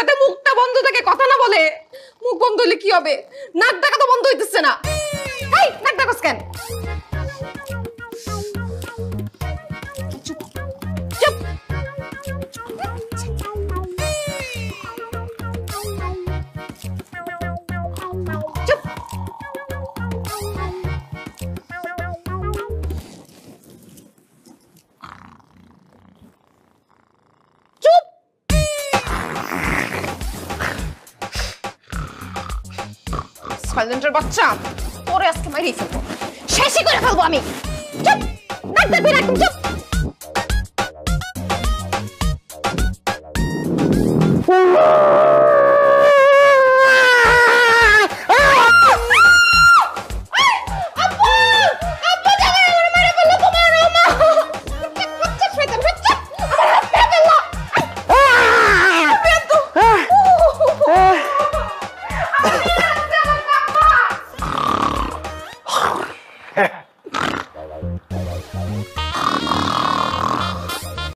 যাতে মুখটা বন্ধ থাকে, কথা না বলে। মুখ বন্ধ হলে কি হবে? নাক ডাকা তো বন্ধ হইতেছে না। এই নাক ডাকাস কেন? চুপ চুপ। চুপ। চুপ। সাইলেন্টের বাচ্চা, তোরে আজকে মাইরেই ফেলবো, শেষই করে ফেলবো আমি। চুপ, নাক ডাকবি না, একদম চুপ।